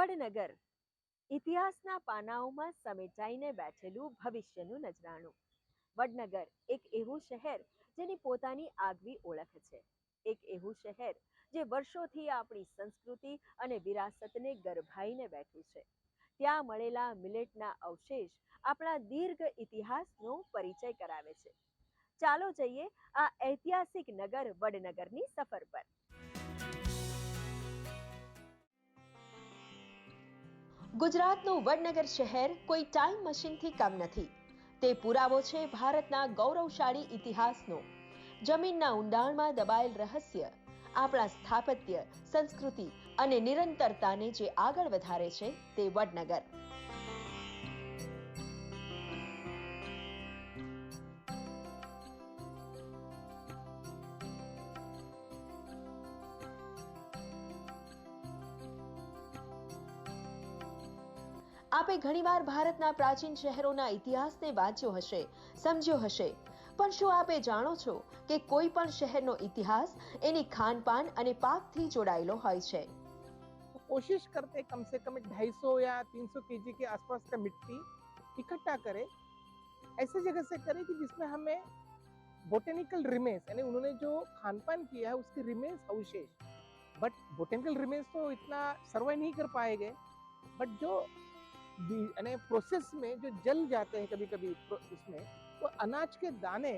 વડનગર ઇતિહાસના પાનાઓમાં સમેટાઈને બેઠેલું ભવિષ્યનું નજરાણું. વડનગર એક એવું શહેર જેની પોતાની આગવી ઓળખ છે. એક એવું શહેર જે વર્ષોથી આપણી સંસ્કૃતિ અને વિરાસતને ગરભાઈને બેઠું છે. ત્યાં મળેલા મિલેટના અવશેષ આપણા દીર્ઘ ઇતિહાસનો પરિચય કરાવે છે. ચાલો જઈએ આ ઐતિહાસિક નગર વડનગરની સફર પર. ગુજરાતનું વડનગર શહેર કોઈ ટાઈમ મશીનથી કમ નથી. તે પુરાવો છે ભારતના ગૌરવશાળી ઇતિહાસનો. જમીનના ઊંડાણમાં દબાયેલ રહસ્ય આપણા સ્થાપત્ય, સંસ્કૃતિ અને નિરંતરતાને જે આગળ વધારે છે તે વડનગર. આપે ઘણીવાર ભારતના પ્રાચીન શહેરોના ઇતિહાસને વાંચ્યો હશે, સમજ્યો હશે, પણ શું આપે જાણો છો કે કોઈ પણ શહેરનો ઇતિહાસ એની ખાનપાન અને પાકથી જોડાયેલો હોય છે? कोशिश करते कम से कम 250 या 300 केजी के आसपास का मिट्टी इकट्ठा करें, ऐसे जगह से करें कि जिसमें हमें बोटेनिकल रिमेन्स यानी उन्होंने जो खानपान किया है उसके रिमेन्स अवशेष, बट बोटेनिकल रिमेन्स तो इतना सर्वाइव नहीं कर पाएंगे, बट जो यानी प्रोसेस में जो जल जाते हैं कभी कभी उसमें, तो अनाज के दाने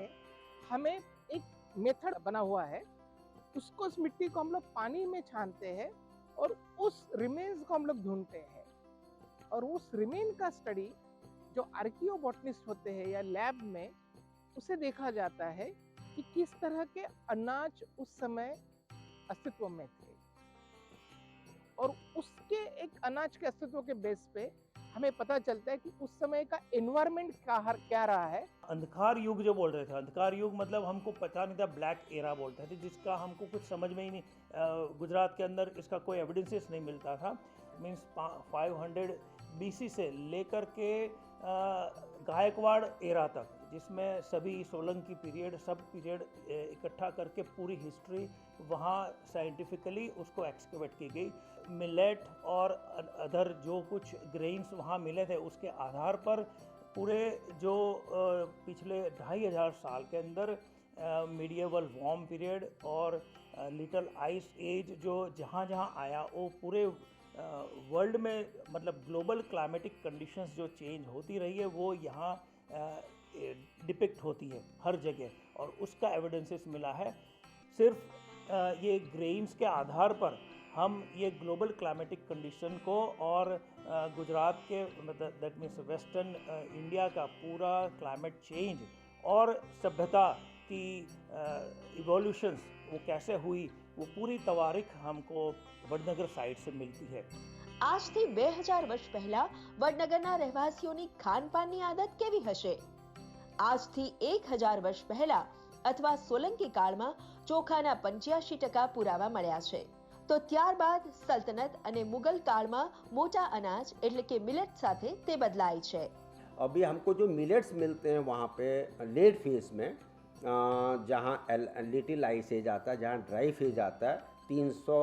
हमें एक मेथड बना हुआ है, उसको उस मिट्टी को हम लोग पानी में छानते हैं और उस रिमेन्स को हम लोग ढूंढते हैं, और उस रिमेन का स्टडी जो आर्कियोबॉटनिस्ट होते हैं या लैब में उसे देखा जाता है कि किस तरह के अनाज उस समय अस्तित्व में थे, और उसके एक अनाज के अस्तित्व के बेस पे हमें पता चलता है कि उस समय का एनवायरमेंट क्या रहा है। अंधकार युग जो बोल रहे थे, अंधकार युग मतलब हमको पता नहीं था, ब्लैक एरा बोलते थे, जिसका हमको कुछ समझ में ही नहीं, गुजरात के अंदर इसका कोई एविडेंसेस नहीं मिलता था। मीन्स 500 BC से लेकर के गायकवाड़ एरा तक, जिसमें सभी सोलंकी पीरियड, सब पीरियड इकट्ठा करके पूरी हिस्ट्री वहाँ साइंटिफिकली उसको एक्सकेवेट की गई। मिलेट और अदर जो कुछ ग्रेन्स वहाँ मिले थे उसके आधार पर पूरे जो पिछले 2500 साल के अंदर मीडिएवल वार्म पीरियड और लिटल आइस एज जो जहाँ जहाँ आया, वो पूरे वर्ल्ड में मतलब ग्लोबल क्लाइमेटिक कंडीशंस जो चेंज होती रही है वो यहाँ डिपिक्ट होती है हर जगह, और उसका एविडेंसेस मिला है। सिर्फ ये ग्रेन्स के आधार पर हम ये ग्लोबल क्लाइमेटिक कंडीशन को और गुजरात के मतलब दैट मीन्स वेस्टर्न इंडिया का पूरा क्लाइमेट चेंज और सभ्यता की इवोल्यूशंस वो कैसे हुई, वो पूरी तवारीख हमको વડનગર સાઇટ से मिलती है। આજથી 2000 વર્ષ પહેલા વડનગરના રહેવાસીઓની ખાનપાનની આદત કેવી હશે? આજથી 1000 વર્ષ પહેલા અથવા સોલંકી કાળમાં ચોખાના 85% પુરાવા મળ્યા છે. તો ત્યારબાદ સલ્તનત અને મુગલ કાળમાં મોટા અનાજ એટલે કે મિલેટ સાથે તે બદલાય છે. अभी हमको जो मिलेट्स मिलते हैं वहाँ पे लेट फेज में, जहाँ लिटिल आइस एज आता है, जहाँ ड्राई फेज आता है, 300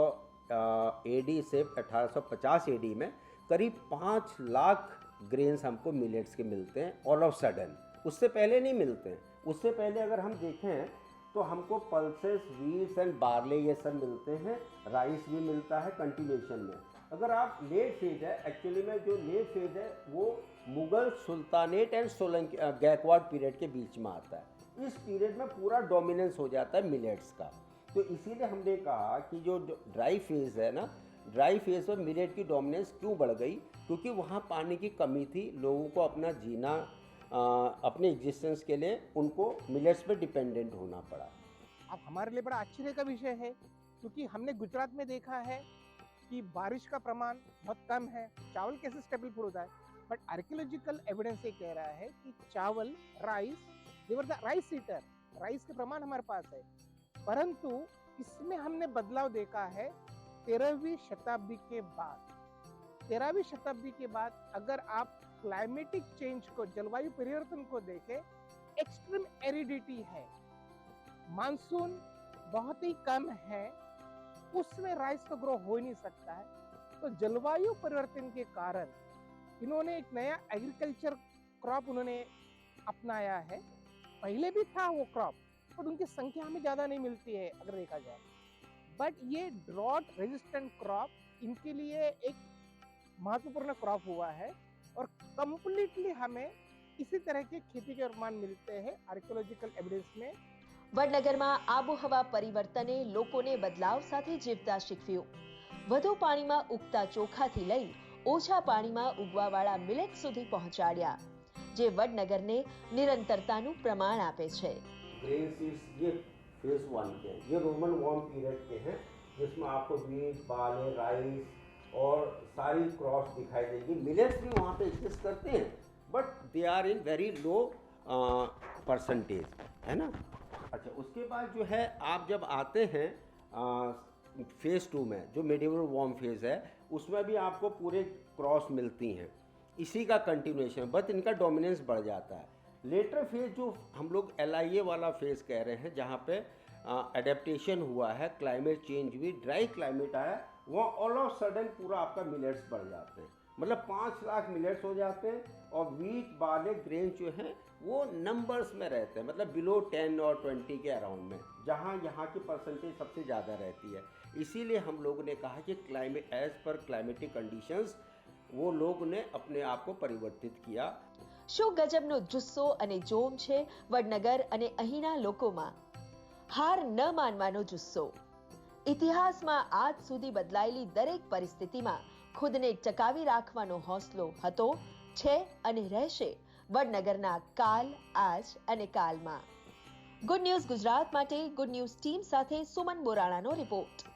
AD से 1850 AD में करीब 5 लाख ग्रेन्स हमको मिलेट्स के मिलते हैं ऑल ऑफ सडन। उससे पहले नहीं मिलते हैं। उससे पहले अगर हम देखें तो हमको पल्सेस, व्हीट्स एंड बार्ले ये सब मिलते हैं, राइस भी मिलता है कंटिन्यूशन में। अगर आप लेट फेज है, एक्चुअली में जो लेट फेज है वो Mughal sultanate and Solanki Gaikwad period के बीच में आता है। इस पीरियड में पूरा डोमिनेंस हो जाता है मिलेट्स का। तो इसीलिए हमने कहा कि जो ड्राई फेज है ना, ड्राई फेज में मिलेट की डोमिनेंस क्यों बढ़ गई? क्योंकि वहाँ पानी की कमी थी, लोगों को अपना जीना, अपने एग्जिस्टेंस के लिए उनको मिलेट्स पे डिपेंडेंट होना पड़ा। अब हमारे लिए बड़ा आश्चर्य का विषय है, क्योंकि हमने गुजरात में देखा है कि बारिश का प्रमाण बहुत कम है, चावल कैसे स्टेबल फूड होता है, बट आर्कियोलॉजिकल एविडेंस ये कह रहा है कि चावल, rice, they were the rice eater, rice के प्रमाण हमारे पास है, परंतु इसमें हमने बदलाव देखा है 13वीं शताब्दी के बाद। 13वीं शताब्दी के बाद अगर आप क्लाइमेटिक चेंज को, जलवायु परिवर्तन को देखें, एक्सट्रीम एरिडिटी है, मानसून बहुत ही कम है, उसमें राइस तो ग्रो हो ही नहीं सकता है। तो जलवायु परिवर्तन के कारण इन्होंने एक नया एग्रीकल्चर क्रॉप उन्होंने अपनाया है। पहले भी था वो क्रॉप, पर उनकी संख्या हमें ज़्यादा नहीं मिलती है अगर देखा जाए। बट ये ड्रॉट रेजिस्टेंट क्रॉप इनके लिए एक महत्वपूर्ण क्रॉप हुआ है और कंप्लीटली हमें इसी तरह के खेती के अनुमान मिलते हैं आर्कियोलॉजिकल एविडेंस में। વડનગરમાં આબોહવા પરિવર્તને લોકોને બદલાવ સાથે જીવતા શીખવ્યું. વધુ પાણીમાં ઉગતા ચોખાથી લઈ ઓછા પાણીમાં ઉગવાવાળા મિલેટ સુધી પહોંચાડ્યા, જે વડનગરને નિરંતરતાનું પ્રમાણ આપે છે. ग्रेन सीड्स ये फेज 1 के हैं, ये रोमन वॉर्म पीरियड के हैं, जिसमें आपको वीट, बार्ले, राइस और सारी क्रॉप्स दिखाई देगी। मिलेट्स भी वहाँ पे एग्जिस्ट करते हैं, but they are in very low percentage, है ना। अच्छा, उसके बाद जो है आप जब आते हैं फेज़ 2 में, जो मेडिवल वॉर्म फेज़ है, उसमें भी आपको पूरे क्रॉस मिलती हैं, इसी का कंटिन्यूएशन, बट इनका डोमिनेंस बढ़ जाता है। लेटर फेज़ जो हम लोग LIA वाला फेज़ कह रहे हैं, जहाँ पे एडेप्टेशन हुआ है, क्लाइमेट चेंज हुई, ड्राई क्लाइमेट आया, वहाँ ऑल ऑफ सडन पूरा आपका मिलेट्स बढ़ जाते हैं, मतलब 5 लाख मिलेट्स हो जाते हैं। और वीट, बार्ले, ग्रेन जो हैं वो नंबर्स में रहते हैं, मतलब बिलो 10 और 20 के अराउंड में, जहाँ यहाँ की परसेंटेज सबसे ज़्यादा रहती है। इसीलिए हम लोगों ने कहा कि क्लाइमेट एज पर क्लाइमेटिक कंडीशंस वो लोग ने अपने आप को परिवर्तित किया. શું ગજબનો જુસ્સો અને જોમ છે વડનગર અને અહીંના લોકોમાં. હાર ન માનવાનો જુસ્સો. ઇતિહાસમાં આજ સુધી બદલાયેલી દરેક પરિસ્થિતિમાં ખુદને ટકાવી રાખવાનો હોંસલો હતો, છે અને રહેશે વડનગરના કાલ, આજ અને કાલમાં. ગુડ ન્યૂઝ ગુજરાત માટે ગુડ ન્યૂઝ ટીમ સાથે સુમન બોરાણાનો રિપોર્ટ.